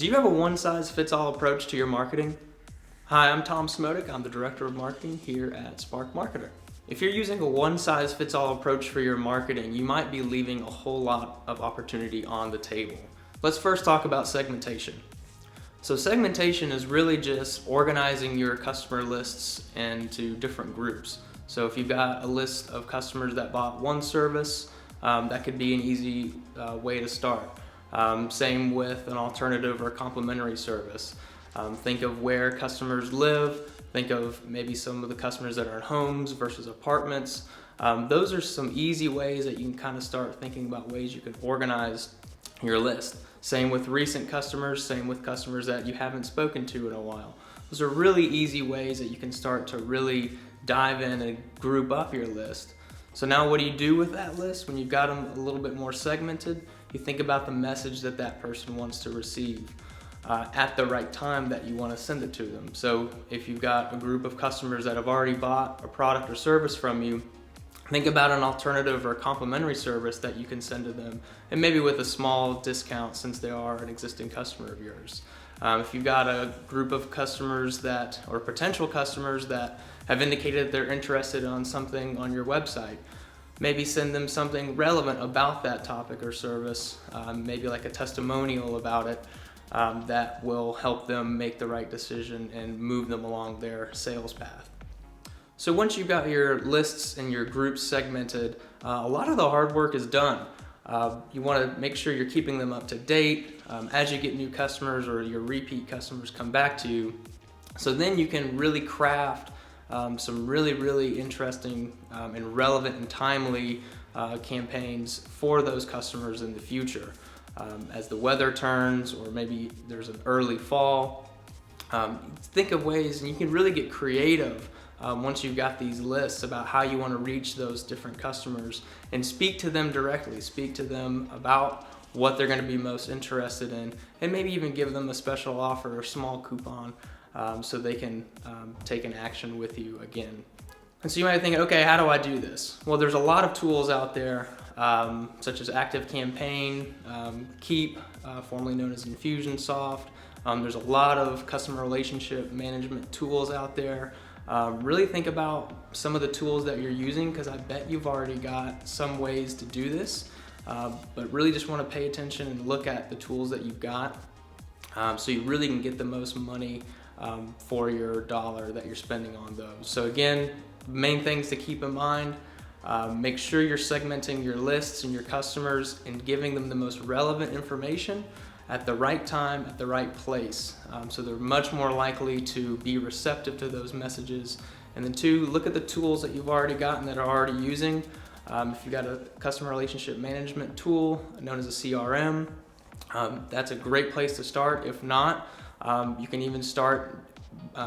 Do you have a one-size-fits-all approach to your marketing? Hi, I'm Tom Smodic. I'm the Director of Marketing here at Spark Marketer. If you're using a one-size-fits-all approach for your marketing, you might be leaving a whole lot of opportunity on the table. Let's first talk about segmentation. So segmentation is really just organizing your customer lists into different groups. So if you've got a list of customers that bought one service, that could be an easy way to start. Same with an alternative or complementary service. Think of where customers live, think of maybe some of the customers that are in homes versus apartments. Those are some easy ways that you can kind of start thinking about ways you can organize your list. Same with recent customers, same with customers that you haven't spoken to in a while. Those are really easy ways that you can start to really dive in and group up your list. So now what do you do with that list when you've got them a little bit more segmented? You think about the message that that person wants to receive at the right time that you want to send it to them. So if you've got a group of customers that have already bought a product or service from you, think about an alternative or complementary service that you can send to them, and maybe with a small discount since they are an existing customer of yours. If you've got a group of customers or potential customers that have indicated they're interested on something on your website, maybe send them something relevant about that topic or service, maybe like a testimonial about it, that will help them make the right decision and move them along their sales path. So once you've got your lists and your groups segmented, a lot of the hard work is done. You want to make sure you're keeping them up to date as you get new customers or your repeat customers come back to you. So then you can really craft some really interesting and relevant and timely campaigns for those customers in the future. As the weather turns, or maybe there's an early fall, think of ways, and you can really get creative once you've got these lists about how you want to reach those different customers and speak to them directly, speak to them about what they're going to be most interested in, and maybe even give them a special offer or small coupon so they can take an action with you again. And so you might be thinking, okay, how do I do this? Well, there's a lot of tools out there, such as Active Campaign, Keep, formerly known as Infusionsoft. There's a lot of customer relationship management tools out there. Really think about some of the tools that you're using, because I bet you've already got some ways to do this, but really just want to pay attention and look at the tools that you've got so you really can get the most money for your dollar that you're spending on those. So again, main things to keep in mind: make sure you're segmenting your lists and your customers and giving them the most relevant information at the right time, at the right place. So they're much more likely to be receptive to those messages. And then two, look at the tools that you've already gotten that are already using. If you've got a customer relationship management tool known as a CRM, that's a great place to start. If not, you can even start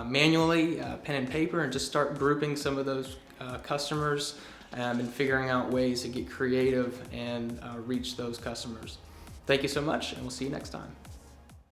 manually, pen and paper, and just start grouping some of those customers and figuring out ways to get creative and reach those customers. Thank you so much, and we'll see you next time.